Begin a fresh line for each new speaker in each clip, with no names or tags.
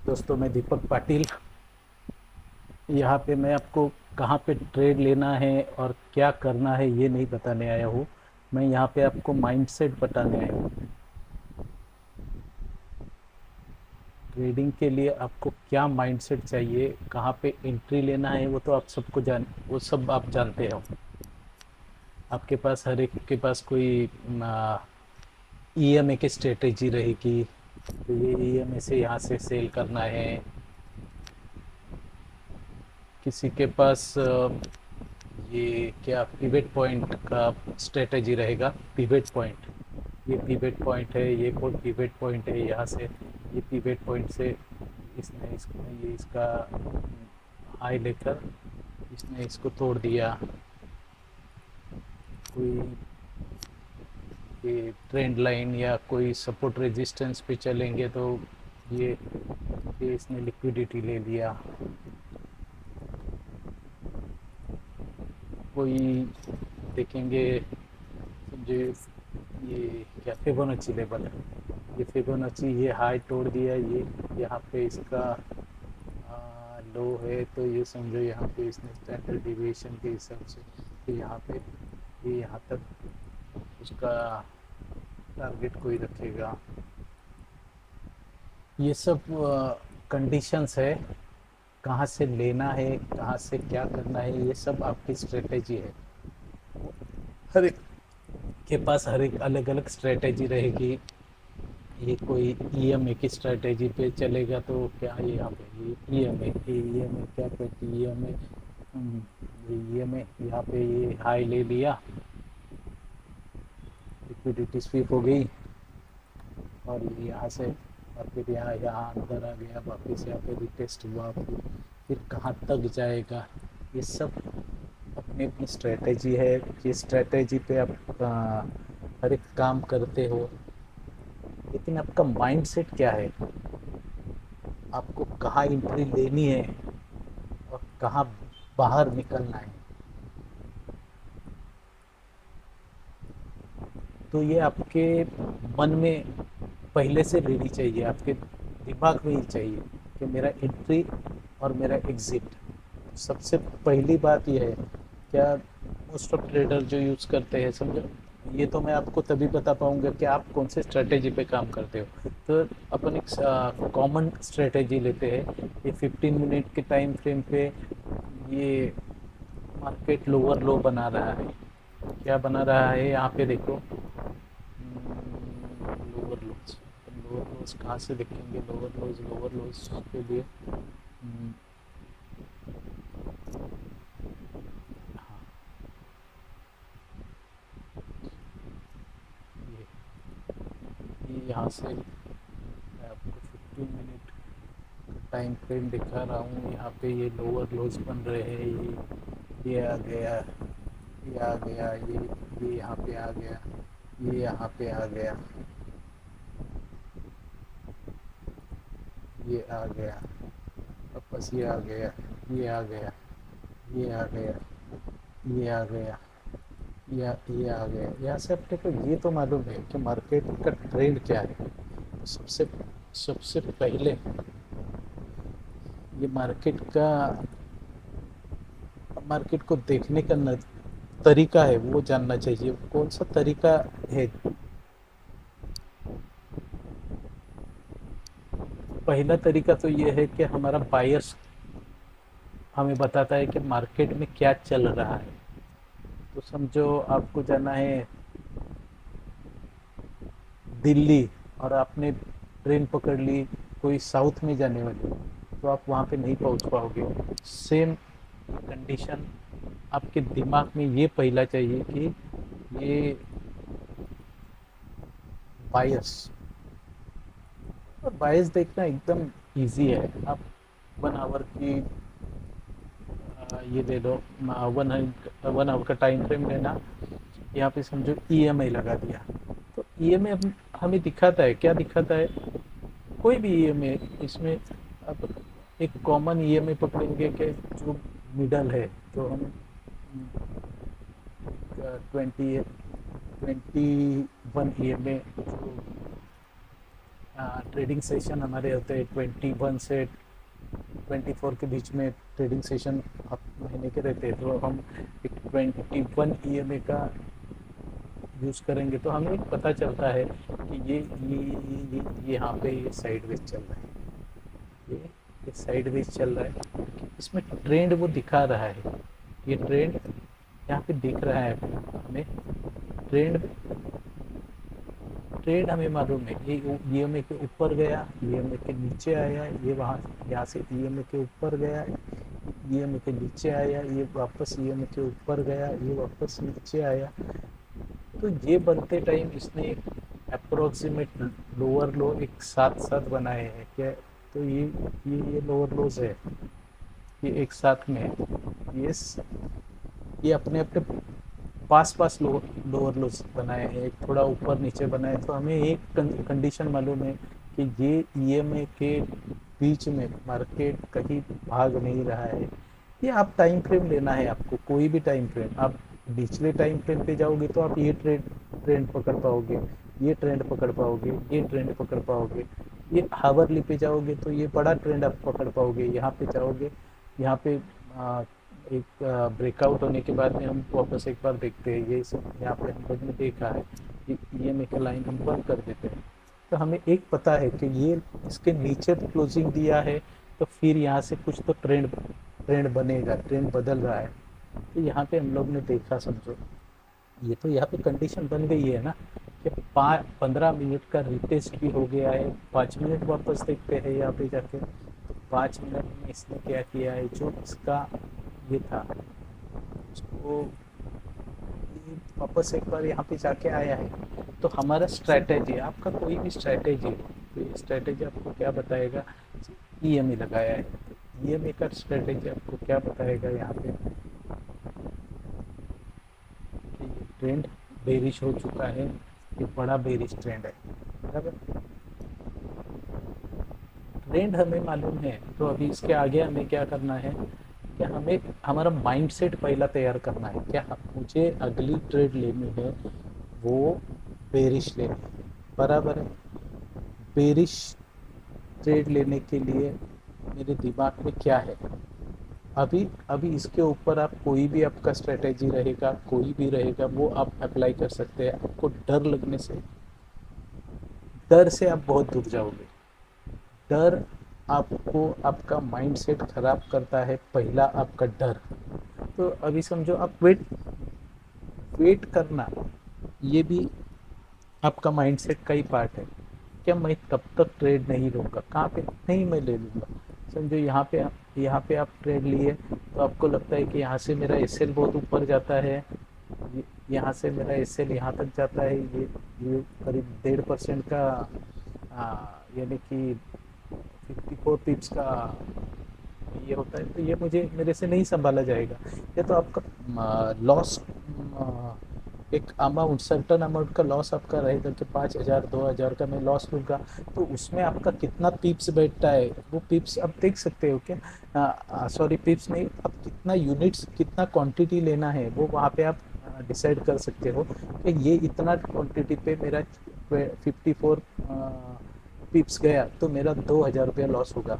दोस्तों, मैं दीपक पाटिल। यहाँ पे मैं आपको कहाँ पे ट्रेड लेना है और क्या करना है ये नहीं बताने आया हूँ। मैं यहाँ पे आपको माइंडसेट बताने आया हूँ। ट्रेडिंग के लिए आपको क्या माइंडसेट चाहिए, कहाँ पे एंट्री लेना है, वो सब आप जानते हो। आपके पास हर एक के पास कोई ईएमए की स्ट्रेटेजी रहेगी। तो ये ईएमए से यहाँ से सेल करना है। किसी के पास ये क्या पिवट पॉइंट का स्ट्रेटेजी रहेगा। पिवट पॉइंट, ये पिवट पॉइंट है, ये कोई पिवट पॉइंट है। यहाँ से ये पिवट पॉइंट से इसने इसको ये इसका हाई लेकर इसने इसको तोड़ दिया। कोई ये ट्रेंड लाइन या कोई सपोर्ट रेजिस्टेंस पे चलेंगे तो ये ये इसने लिक्विडिटी ले लिया। कोई देखेंगे, समझे, ये क्या फिबोनाची लेवल है। ये फिबोनाची ये हाई तोड़ दिया। ये यहाँ पे इसका लो है, तो ये समझो यहाँ पे इसने स्टैंडर्ड डिविएशन के हिसाब से तो यहाँ पे ये यहाँ तक उसका टारगेट कोई रखेगा। ये सब कंडीशंस है। कहाँ से लेना है, कहाँ से क्या करना है, ये सब आपकी स्ट्रेटेजी है। हर एक के पास हर एक अलग अलग स्ट्रेटेजी रहेगी। ये कोई ईएमए की स्ट्रेटेजी पे चलेगा तो क्या ये यहाँ पे ये ईएमए क्या कहती है, ईएमए ये ईएमए यहाँ पे ये हाई ले लिया, लिक्विडिटी स्वीप हो गई और ये यहाँ से और फिर यहाँ अंदर आ गया, वापस यहाँ पे रिटेस्ट हुआ, फिर कहाँ तक जाएगा। ये सब अपनी अपनी स्ट्रेटेजी है। ये स्ट्रेटेजी पे आप हर एक काम करते हो, लेकिन आपका माइंडसेट क्या है। आपको कहाँ एंट्री लेनी है और कहाँ बाहर निकलना है, तो ये आपके मन में पहले से रेडी चाहिए, आपके दिमाग में ही चाहिए कि मेरा एंट्री और मेरा एग्जिट। सबसे पहली बात यह है, क्या मोस्ट ऑफ ट्रेडर जो यूज़ करते हैं, समझो, ये तो मैं आपको तभी बता पाऊंगा कि आप कौन से स्ट्रेटेजी पे काम करते हो। तो अपन एक कॉमन स्ट्रेटेजी लेते हैं। ये 15 मिनट के टाइम फ्रेम पे ये मार्केट लोअर लो बना रहा है। क्या बना रहा है यहाँ पे देखो, लोअर लोज। लोअर लोज कहाँ से देखेंगे, लोअर लोज के लिए हाँ, ये यहाँ से मैं आपको 15 मिनट टाइम फ्रेम दिखा रहा हूँ। यहाँ पे ये लोअर लोज बन रहे हैं। ये आ गया, ये आ गया, ये यहाँ पे आ गया, ये यहाँ पे आ गया, ये आ गया, वापस ये आ गया, ये आ गया, ये आ गया, ये आ गया, ये आ गया। यहाँ से अपने को ये तो मालूम है कि मार्केट का ट्रेंड क्या है। तो सबसे सबसे पहले ये मार्केट को देखने का तरीका है वो जानना चाहिए। कौन सा तरीका है। पहला तरीका तो ये है कि हमारा बायर्स हमें बताता है कि मार्केट में क्या चल रहा है। तो समझो आपको जाना है दिल्ली और आपने ट्रेन पकड़ ली कोई साउथ में जाने वाली, तो आप वहाँ पे नहीं पहुँच पाओगे। सेम कंडीशन आपके दिमाग में ये पहला चाहिए कि ये बायस, और बायस देखना एकदम इजी है। आप 1 आवर की ये ले लो, 1 आवर का टाइम फ्रेम लेना। यहाँ पे समझो ईएमआई लगा दिया, तो ईएमआई हमें दिखाता है, क्या दिखाता है, कोई भी ईएमआई। इसमें अब एक कॉमन ईएमआई पकड़ेंगे कि जो मिडल है, तो हम 21 ईएमए जो ट्रेडिंग सेशन हमारे होते हैं 21 से 24 के बीच में ट्रेडिंग सेशन महीने के रहते हैं, तो हम एक 21 EMA का यूज़ करेंगे तो हमें पता चलता है कि ये यहाँ पे ये साइडवेज चल रहा है, ये साइडवेज चल रहा है, इसमें ट्रेंड वो दिखा रहा है, ये ट्रेंड यहाँ पे दिख रहा है हमें, ट्रेंड ट्रेंड हमें मालूम है, ये ईएमए के ऊपर गया, ईएमए के नीचे आया, ये वहाँ यहाँ से ईएमए के ऊपर गया, ईएमए के नीचे आया, ये वापस ईएमए के ऊपर गया, ये वापस नीचे आया। तो ये बनते टाइम इसने एक अप्रोक्सीमेट लोअर लो एक साथ साथ बनाए हैं क्या, तो ये लोअर लोज है, ये एक साथ में है, ये अपने अपने पास पास लोअर लोज बनाए हैं, एक थोड़ा ऊपर नीचे बनाए, तो हमें एक कंडीशन मालूम है कि ये ईएमए के बीच में मार्केट कहीं भाग नहीं रहा है। ये आप टाइम फ्रेम लेना है, आपको कोई भी टाइम फ्रेम, आप निचले टाइम फ्रेम पे जाओगे तो आप ये ट्रेंड पकड़ पाओगे, ये ट्रेंड पकड़ पाओगे, ये ट्रेंड पकड़ पाओगे, ये हावरली पे जाओगे तो ये बड़ा ट्रेंड आप पकड़ पाओगे, यहाँ पे जाओगे, यहाँ पे एक ब्रेकआउट होने के बाद में हम वापस एक बार देखते हैं, ये सब यहाँ पे हम लोग ने देखा है, ये मेक लाइन हम बंद कर देते हैं, तो हमें एक पता है कि ये इसके नीचे क्लोजिंग दिया है, तो फिर यहाँ से कुछ तो ट्रेंड बनेगा, ट्रेंड बदल रहा है, तो यहाँ पे हम लोग ने देखा, समझो ये तो यहाँ पे कंडीशन बन गई है ना कि 15 मिनट का रिटेस्ट भी हो गया है, 5 मिनट वापस देखते हैं यहाँ पे जाके, तो 5 मिनट में इसने क्या किया है, जो इसका ये था उसको वापस एक बार यहाँ पे जाके आया है, तो हमारा स्ट्रैटेजी, आपका कोई भी स्ट्रैटेजी, तो ये स्ट्रैटेजी आपको क्या बताएगा, ईएमए लगाया है, ईएमए का स्ट्रैटेजी आपको क्या बताएगा यहाँ पे कि ये ट्रेंड बेरिश हो चुका है, ये बड़ा बेरिश ट्रेंड है, बराबर, ट्रेंड हमें मालूम है, तो अभी इसके आगे हमें क्या करना है, क्या हमें हमारा माइंडसेट पहला तैयार करना है, क्या मुझे अगली ट्रेड लेनी है वो बेरिश लेनी है, बराबर है, बेरिश ट्रेड लेने के लिए मेरे दिमाग में क्या है, अभी अभी इसके ऊपर आप कोई भी आपका स्ट्रेटेजी रहेगा, कोई भी रहेगा, वो आप अप्लाई कर सकते हैं, आपको डर लगने से, डर से आप बहुत दूर जाओगे, डर आपको आपका माइंडसेट खराब करता है, पहला आपका डर, तो अभी समझो आप वेट करना, ये भी आपका माइंडसेट का ही पार्ट है, क्या मैं तब तक ट्रेड नहीं लूँगा, कहाँ पे नहीं, मैं ले लूँगा, समझो यहाँ पे आप ट्रेड लिए, तो आपको लगता है कि यहाँ से मेरा एसएल बहुत ऊपर जाता है, यहाँ से मेरा एसएल यहाँ तक जाता है, ये करीब 1.5% का, यानी कि 54 पिप्स का ये होता है, तो ये मुझे मेरे से नहीं संभाला जाएगा, या तो आपका लॉस, एक अमाउंट सर्टन अमाउंट का लॉस आपका रहेगा कि 5,000 2,000 का मैं लॉस लूँगा, तो उसमें आपका कितना पिप्स बैठता है, वो पिप्स आप देख सकते हो क्या, सॉरी पिप्स नहीं, आप कितना यूनिट्स कितना क्वांटिटी लेना है वो वहाँ पे आप डिसाइड कर सकते हो कि ये इतना क्वांटिटी पे मेरा 54 पिप्स गया तो मेरा 2,000 रुपया लॉस होगा,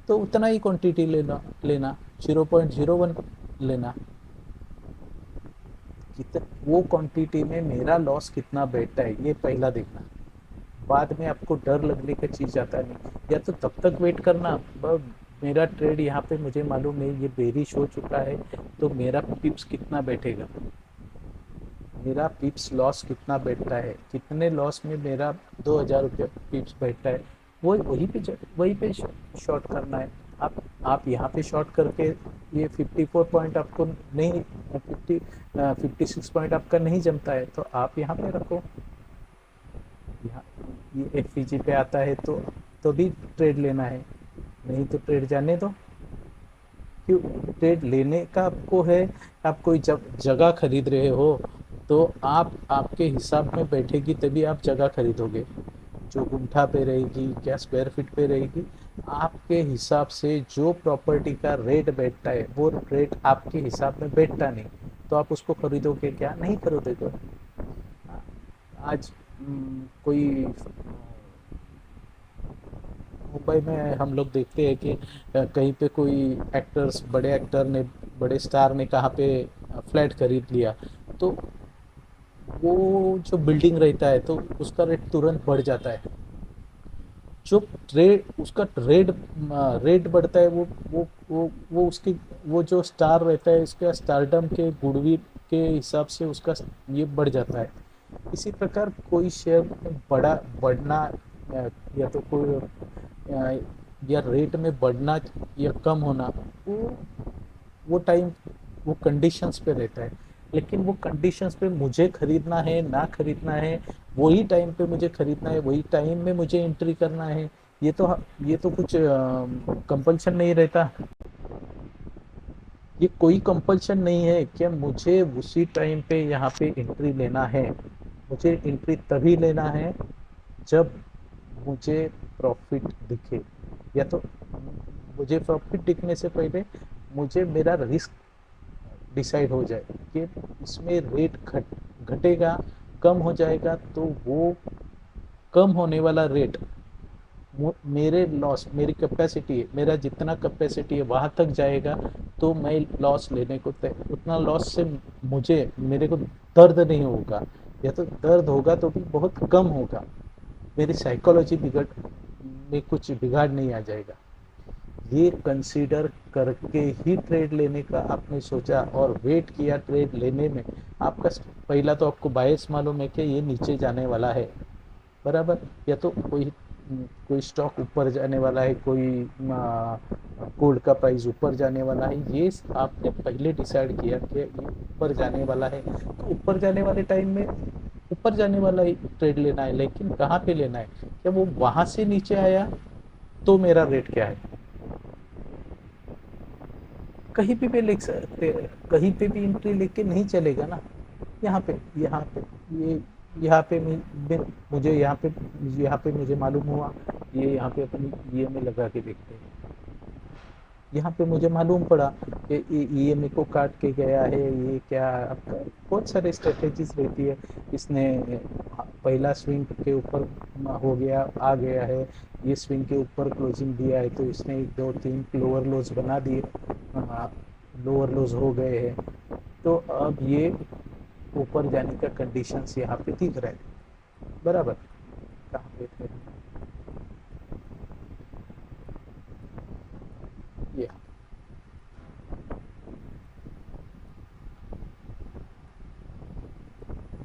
तो उतना ही क्वांटिटी लेना लेना 0.01 लेना, कितना वो क्वांटिटी में मेरा लॉस कितना बैठता है ये पहला देखना, बाद में आपको डर लगने का चीज़ आता नहीं, या तो तब तक वेट करना, मेरा ट्रेड यहाँ पे मुझे मालूम है ये बेरिश हो चुका है, तो मेरा पिप्स कितना बैठेगा, मेरा पिप्स लॉस कितना बैठता है, कितने लॉस में मेरा 2,000 रुपया पिप्स बैठता है, वो वही पे शॉर्ट करना है, आप यहाँ पे शॉर्ट करके ये 54 पॉइंट आपको नहीं, 56 पॉइंट आपका नहीं जमता है, तो आप यहाँ पे रखो, यहाँ ये एफपीजी पे आता है तो भी ट्रेड लेना है, नहीं तो ट्रेड जाने दो, क्यों, ट्रेड लेने का आपको है, आप कोई जगह खरीद रहे हो तो आप आपके हिसाब में बैठेगी तभी आप जगह खरीदोगे, जो गुंठा पे रहेगी क्या स्क्वायर फीट पे रहेगी, आपके हिसाब से जो प्रॉपर्टी का रेट बैठता है वो रेट आपके हिसाब में बैठता नहीं, तो आप उसको खरीदोगे क्या, नहीं खरीदोगे। आज कोई मुंबई में हम लोग देखते हैं कि कहीं पे कोई एक्टर्स, बड़े एक्टर ने, बड़े स्टार ने कहाँ पे फ्लैट खरीद लिया, तो वो जो बिल्डिंग रहता है तो उसका रेट तुरंत बढ़ जाता है। जो ट्रेड उसका रेट बढ़ता है, वो उसकी, वो जो स्टार रहता है उसका स्टारडम के गुडविल के हिसाब से उसका ये बढ़ जाता है। इसी प्रकार कोई शेयर बड़ा बढ़ना, या तो कोई या रेट में बढ़ना या कम होना, वो वो टाइम, वो कंडीशंस पे रहता है। लेकिन वो कंडीशंस पे मुझे खरीदना है ना खरीदना है, वही टाइम पे मुझे खरीदना है, वही टाइम में मुझे एंट्री करना है, ये तो ये तो कुछ कंपल्शन नहीं रहता। ये कोई कंपल्शन नहीं है कि मुझे उसी टाइम पे यहाँ पे एंट्री लेना है। मुझे एंट्री तभी लेना है जब मुझे प्रॉफिट दिखे, या तो मुझे प्रॉफिट दिखने से पहले मुझे मेरा रिस्क डिसाइड हो जाए कि इसमें रेट घटेगा, कम हो जाएगा, तो वो कम होने वाला रेट मेरे लॉस, मेरी कैपेसिटी है, मेरा जितना कैपेसिटी है वहां तक जाएगा, तो मैं लॉस लेने को तय, उतना लॉस से मुझे, मेरे को दर्द नहीं होगा, या तो दर्द होगा तो भी बहुत कम होगा, मेरी साइकोलॉजी बिगड़ में कुछ बिगाड़ नहीं आ जाएगा। ये कंसीडर करके ही ट्रेड लेने का आपने सोचा और वेट किया ट्रेड लेने में। आपका पहला तो आपको बायस मालूम है कि ये नीचे जाने वाला है, बराबर, या तो कोई कोई स्टॉक ऊपर जाने वाला है, कोई गोल्ड का प्राइस ऊपर जाने वाला है, ये आपने पहले डिसाइड किया कि ये ऊपर जाने वाला है, तो ऊपर जाने वाले टाइम में ऊपर जाने वाला ही ट्रेड लेना है। लेकिन कहाँ पे लेना है, क्या वो वहां से नीचे आया तो मेरा रेट क्या है, कहीं पे लिख सकते, कहीं पे भी एंट्री लेके नहीं चलेगा ना। यहाँ पे ये यहाँ पे मुझे यहाँ पे मुझे मालूम हुआ, ये यहाँ पे अपनी ईएमआई लगा के देखते हैं, यहाँ पे मुझे मालूम पड़ा कि ईएमआई को काट के गया है, ये क्या आपका बहुत सारे स्ट्रेटेजीज रहती है। इसने पहला स्विंग के ऊपर हो गया, आ गया है, ये स्विंग के ऊपर क्लोजिंग दिया है, तो इसने एक दो तीन लोअर लोज बना दिए, लोअर लोज हो गए हैं, तो अब ये ऊपर जाने का कंडीशंस यहाँ पे दिख रहा है, बराबर। कहाँ पे थे ये,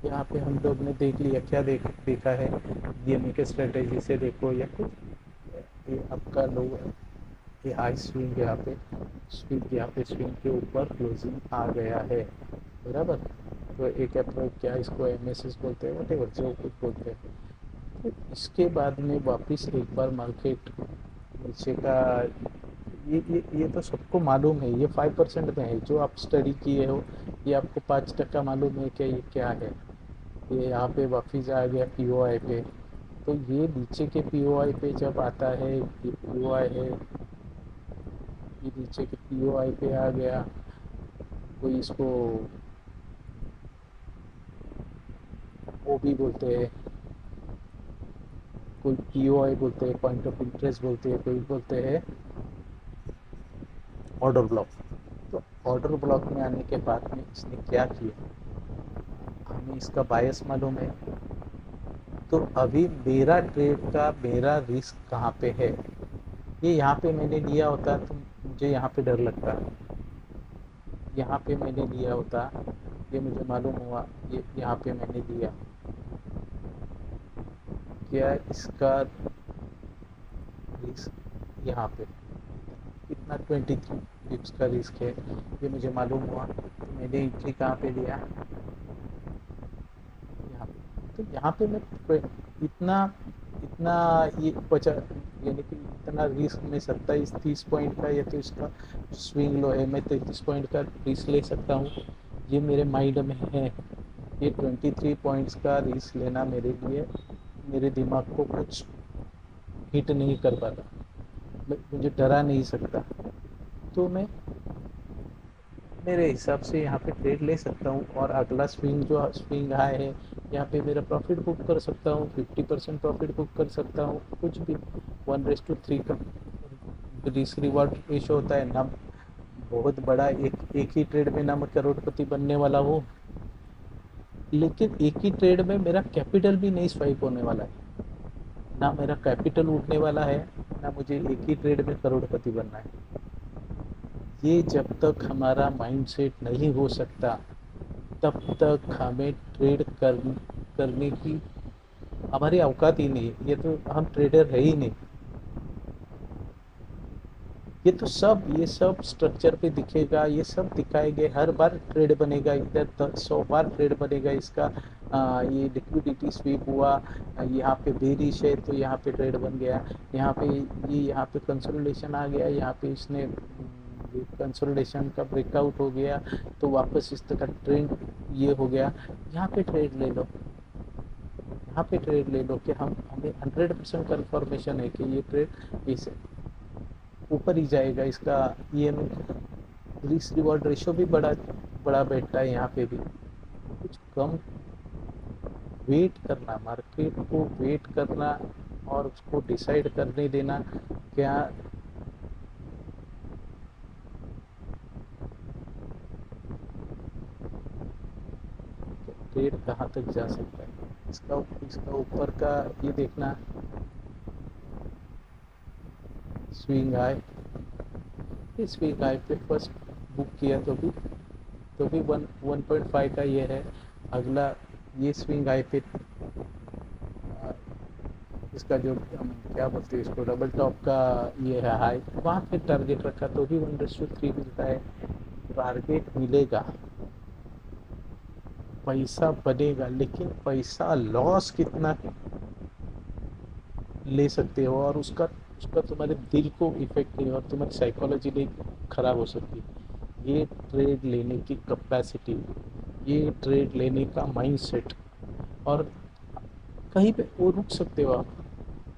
यहाँ पे हम लोग ने देख लिया, क्या देखा है, डीएमए के स्ट्रेटेजी से देखो या कुछ, ये आपका लोअर, ये हाई स्विंग, यहाँ पे स्विंग के ऊपर क्लोजिंग आ गया है, बराबर। तो एक अप्रोच, क्या इसको एमएसएस बोलते हैं, वटेवर जो कुछ बोलते हैं, तो इसके बाद में वापस एक बार मार्केट नीचे का, ये तो सबको मालूम है, ये 5% में है जो आप स्टडी किए हो, ये आपको 5% मालूम है कि ये क्या है। ये यहाँ पे वापिस आ गया पीओआई पे, तो ये नीचे के पीओआई पे जब आता है, ये पीओआई है, ये नीचे के पीओआई पे आ गया, कोई इसको ओ भी बोलते हैं, कोई पीओआई बोलते हैं, पॉइंट ऑफ इंटरेस्ट बोलते हैं, कोई बोलते हैं ऑर्डर ब्लॉक। तो ऑर्डर ब्लॉक में आने के बाद में इसने क्या किया, हमें इसका बायस मालूम है, तो अभी मेरा ट्रेड का मेरा रिस्क कहाँ पे है, ये यहाँ पे मैंने लिया होता तो मुझे यहाँ पे डर लगता, यहाँ पे मैंने लिया होता, ये मुझे मालूम हुआ, ये यहाँ पे मैंने लिया, क्या इसका रिस्क यहाँ पे कितना, 23 पिप्स का रिस्क है, ये मुझे मालूम हुआ, तो मैंने एंट्री कहाँ पे लिया, यहाँ पे। तो यहाँ पे मैं इतना इतना ये बचा, यानी कि इतना रिस्क में 27-30 पॉइंट का, या तो इसका स्विंग लो है, मैं 33 पॉइंट का रिस्क ले सकता हूँ, ये मेरे माइंड में है। ये 23 पॉइंट्स का रिस्क लेना मेरे लिए, मेरे दिमाग को कुछ हिट नहीं कर पाता, मुझे डरा नहीं सकता, तो मैं मेरे हिसाब से यहाँ पे ट्रेड ले सकता हूँ, और अगला स्विंग जो स्विंग हाई है, यहाँ पे मेरा प्रॉफिट बुक कर सकता हूँ, 50% प्रॉफिट बुक कर सकता हूँ, कुछ भी। 1:3 का रिस्क रिवॉर्ड रेशो होता है ना। बहुत बड़ा एक ही ट्रेड में ना मैं करोड़पति बनने वाला हूँ, लेकिन एक ही ट्रेड में मेरा कैपिटल भी नहीं स्वाइप होने वाला है। ना मेरा कैपिटल उठने वाला है, ना मुझे एक ही ट्रेड में करोड़पति बनना है। ये जब तक हमारा माइंडसेट नहीं हो सकता, तब तक हमें करने की हमारी औकात ही नहीं है। ये तो हम ट्रेडर है ही नहीं। ये सब स्ट्रक्चर पे दिखेगा, ये सब दिखाएंगे। हर बार ट्रेड बनेगा, इधर 100 बार ट्रेड बनेगा इसका। ये लिक्विडिटी स्वीप हुआ, यहाँ पे बेरिश है तो यहाँ पे ट्रेड बन गया, यहाँ पे कंसोलिडेशन आ गया, यहाँ पे इसने कंसोलिडेशन का ब्रेकआउट हो गया तो वापस इस तरह ट्रेंड ये हो गया। यहाँ पे ट्रेड ले लो, यहाँ पे ट्रेड ले लो कि हमें 100% कंफर्मेशन है कि ये ट्रेड इस ऊपर ही जाएगा। इसका ये रिस्क रिवॉर्ड रेशो भी बड़ा बड़ा बैठता है यहाँ पे भी। कुछ कम वेट करना, मार्केट को वेट करना और उसको डिसाइड करने देना क्या ट्रेड कहाँ तक जा सकता है। इसका ऊपर का ये देखना, स्विंग हाई, इस स्विंग हाई पे फर्स्ट बुक किया तो भी 1.5 का ये है। अगला ये स्विंग हाई पे इसका जो क्या बोलते हैं इसको, डबल टॉप का ये है हाई, वहाँ पे टारगेट रखा तो भी 1:3 मिलता है। टारगेट मिलेगा, पैसा बनेगा, लेकिन पैसा लॉस कितना ले सकते हो और उसका उसका तुम्हारे दिल को इफेक्ट नहीं और तुम्हारी साइकोलॉजी नहीं खराब हो सकती। ये ट्रेड लेने की कैपेसिटी, ये ट्रेड लेने का माइंडसेट, और कहीं पे वो रुक सकते हो आप।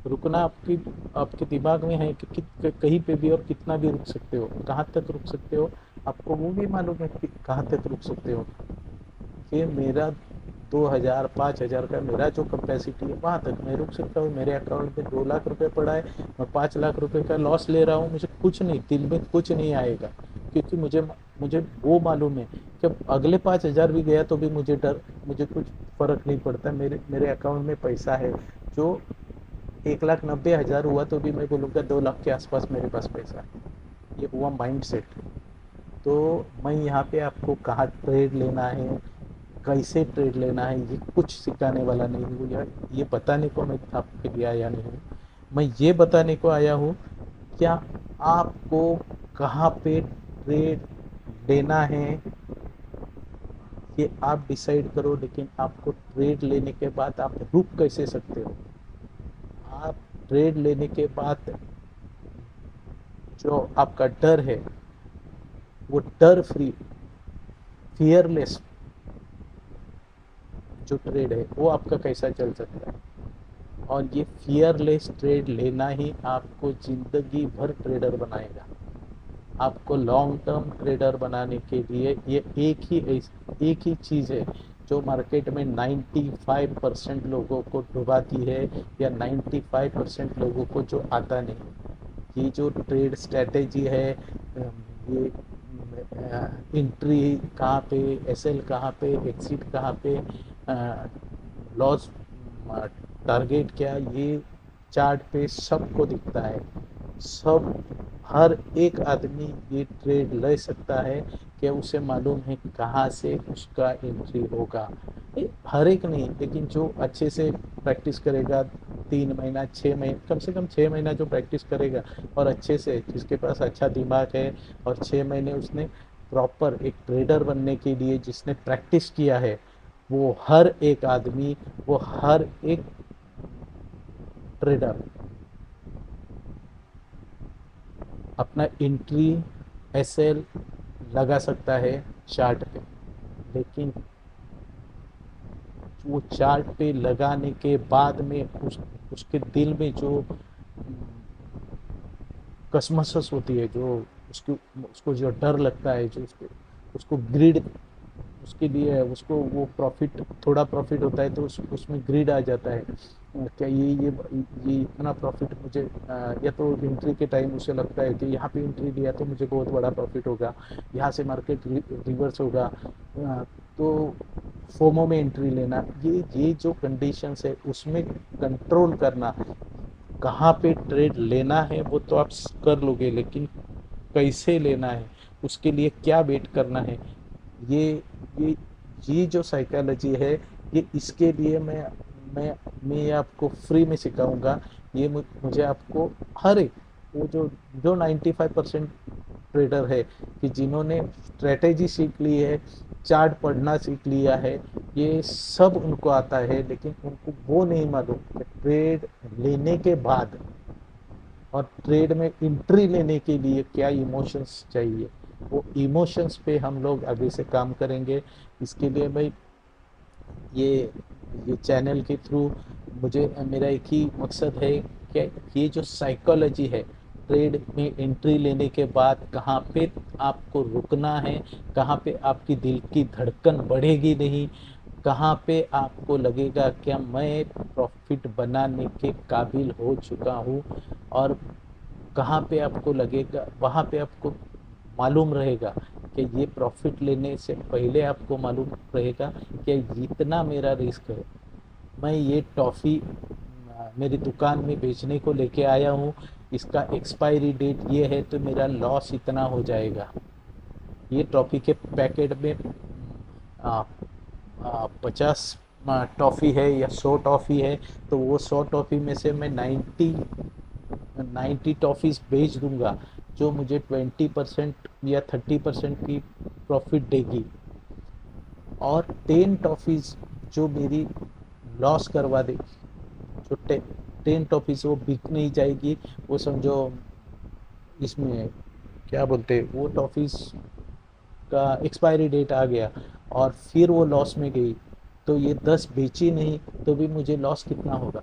रुकना आपके दिमाग में है कि कहीं पे भी और कितना भी रुक सकते हो। कहाँ तक रुक सकते हो आपको वो भी मालूम है कि कहाँ तक रुक सकते हो। कि मेरा 2,000 5,000 का मेरा जो कैपेसिटी है वहाँ तक मैं रुक सकता हूँ। मेरे अकाउंट में 2 लाख रुपए पड़ा है, मैं 5 लाख रुपए का लॉस ले रहा हूँ, मुझे कुछ नहीं, दिल में कुछ नहीं आएगा, क्योंकि मुझे मुझे वो मालूम है कि अगले 5,000 भी गया तो भी मुझे कुछ फर्क नहीं पड़ता। मेरे अकाउंट में पैसा है। जो 1,90,000 हुआ तो भी मैं बोलूँगा 2 लाख के आसपास मेरे पास पैसा है। ये हुआ माइंड सेट। तो मैं यहाँ पे आपको कहाँ ट्रेड लेना है, कैसे ट्रेड लेना है, ये कुछ सिखाने वाला नहीं हूँ। ये बताने को मैं आपके लिए आया नहीं हूँ। मैं ये बताने को आया हूँ क्या आपको कहाँ पे ट्रेड लेना है ये आप डिसाइड करो। लेकिन आपको ट्रेड लेने के बाद आप रुक कैसे सकते हो। आप ट्रेड लेने के बाद जो आपका डर है वो डर फ्री, फियरलेस जो ट्रेड है वो आपका कैसा चल सकता है। और ये फियरलेस ट्रेड लेना ही आपको जिंदगी भर ट्रेडर बनाएगा। आपको लॉन्ग टर्म ट्रेडर बनाने के लिए ये एक ही चीज़ है जो मार्केट में 95% लोगों को डुबाती है, या 95% लोगों को जो आता नहीं। ये जो ट्रेड स्ट्रेटेजी है, ये एंट्री कहाँ पे, एसएल कहाँ पे, एग्जिट कहाँ पे, लॉस टारगेट क्या, ये चार्ट पे सबको दिखता है। सब हर एक आदमी ये ट्रेड ले सकता है कि उसे मालूम है कहाँ से उसका एंट्री होगा। हर एक नहीं, लेकिन जो अच्छे से प्रैक्टिस करेगा 3 महीना 6 महीने, कम से कम 6 महीना जो प्रैक्टिस करेगा और अच्छे से, जिसके पास अच्छा दिमाग है और 6 महीने उसने प्रॉपर एक ट्रेडर बनने के लिए जिसने प्रैक्टिस किया है, वो हर एक आदमी, वो हर एक ट्रेडर अपना एंट्री एसएल लगा सकता है चार्ट पे। लेकिन वो चार्ट पे लगाने के बाद में उसके दिल में जो कसमसस होती है, जो उसको जो डर लगता है, जो उसको ग्रिड उसके लिए उसको वो प्रॉफिट, थोड़ा प्रॉफिट होता है तो उसमें ग्रीड आ जाता है। क्या ये इतना प्रॉफिट मुझे या तो एंट्री के टाइम उसे लगता है कि यहाँ पे एंट्री लिया तो मुझे बहुत बड़ा प्रॉफिट होगा, यहाँ से मार्केट रिवर्स होगा, तो फोमो में एंट्री लेना, ये जो कंडीशंस है उसमें कंट्रोल करना। कहाँ पे ट्रेड लेना है वो तो आप कर लोगे, लेकिन कैसे लेना है, उसके लिए क्या वेट करना है, ये ये ये जो साइकोलॉजी है, ये इसके लिए मैं मैं आपको फ्री में सिखाऊंगा। ये मुझे आपको हर एक, वो जो 95% ट्रेडर है कि जिन्होंने स्ट्रेटेजी सीख ली है, चार्ट पढ़ना सीख लिया है, ये सब उनको आता है, लेकिन उनको वो नहीं मालूम कि ट्रेड लेने के बाद और ट्रेड में एंट्री लेने के लिए क्या इमोशंस चाहिए। वो इमोशंस पे हम लोग आगे से काम करेंगे। इसके लिए भाई ये ये चैनल के थ्रू मुझे मेरा एक ही मकसद है कि ये जो साइकोलॉजी है, ट्रेड में एंट्री लेने के बाद कहाँ पे आपको रुकना है, कहाँ पे आपकी दिल की धड़कन बढ़ेगी नहीं, कहाँ पे आपको लगेगा क्या मैं प्रॉफिट बनाने के काबिल हो चुका हूँ, और कहाँ पे आपको लगेगा, वहाँ पे आपको मालूम रहेगा कि ये प्रॉफिट लेने से पहले आपको मालूम रहेगा कि इतना मेरा रिस्क है। मैं ये टॉफ़ी मेरी दुकान में बेचने को लेके आया हूँ, इसका एक्सपायरी डेट ये है तो मेरा लॉस इतना हो जाएगा। ये टॉफ़ी के पैकेट में 50 टॉफ़ी है या 100 टॉफ़ी है, तो वो 100 टॉफ़ी में से मैं 90 टॉफ़ीज़ बेच दूंगा, जो मुझे 20% या 30% की प्रॉफिट देगी, और 10 टॉफ़ीज़ जो मेरी लॉस करवा देगी। जो 10 टॉफ़ीज़ वो बिक नहीं जाएगी, वो समझो इसमें क्या बोलते, वो टॉफ़ीज़ का एक्सपायरी डेट आ गया और फिर वो लॉस में गई, तो ये 10 बेची नहीं तो भी मुझे लॉस कितना होगा।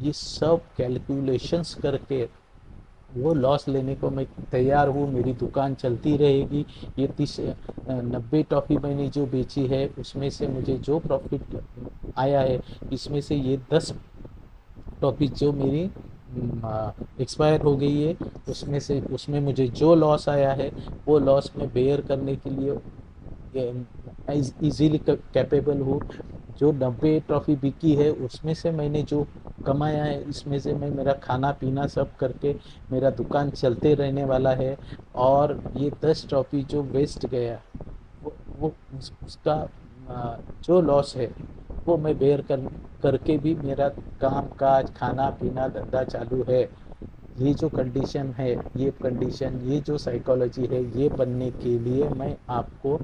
ये सब कैलकुलेशंस करके वो लॉस लेने को मैं तैयार हूँ, मेरी दुकान चलती रहेगी। ये 90 टॉफ़ी मैंने जो बेची है उसमें से मुझे जो प्रॉफिट आया है, इसमें से ये 10 टॉफ़ी जो मेरी एक्सपायर हो गई है, उसमें मुझे जो लॉस आया है वो लॉस में बेयर करने के लिए इजीली कैपेबल हूँ। जो 90 ट्रॉफी बिकी है उसमें से मैंने जो कमाया है, इसमें से मैं मेरा खाना पीना सब करके मेरा दुकान चलते रहने वाला है। और ये 10 ट्रॉफी जो वेस्ट गया, वो उसका जो लॉस है वो मैं बेयर करके भी मेरा काम काज खाना पीना धंधा चालू है। ये जो कंडीशन है, ये कंडीशन, ये जो साइकोलॉजी है, ये बनने के लिए मैं आपको,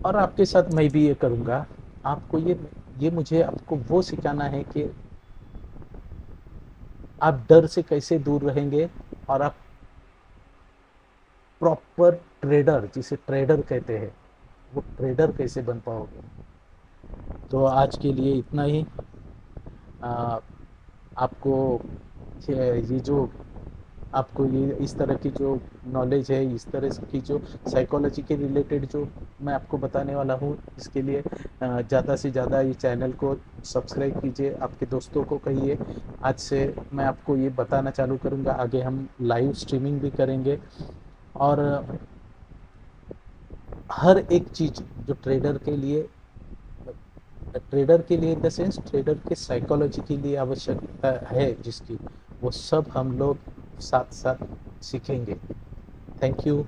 और आपके साथ मैं भी ये करूँगा, आपको ये मुझे आपको वो सिखाना है कि आप डर से कैसे दूर रहेंगे और आप प्रॉपर ट्रेडर, जिसे ट्रेडर कहते हैं, वो ट्रेडर कैसे बन पाओगे। तो आज के लिए इतना ही। आ, आपको ये जो आपको ये इस तरह की जो नॉलेज है, इस तरह की जो साइकोलॉजी के रिलेटेड जो मैं आपको बताने वाला हूँ, इसके लिए ज़्यादा से ज़्यादा ये चैनल को सब्सक्राइब कीजिए, आपके दोस्तों को कहिए। आज से मैं आपको ये बताना चालू करूँगा, आगे हम लाइव स्ट्रीमिंग भी करेंगे, और हर एक चीज़ जो ट्रेडर के लिए इन द सेंस ट्रेडर के साइकोलॉजी के लिए आवश्यकता है जिसकी, वो सब हम लोग साथ साथ सीखेंगे। Thank you.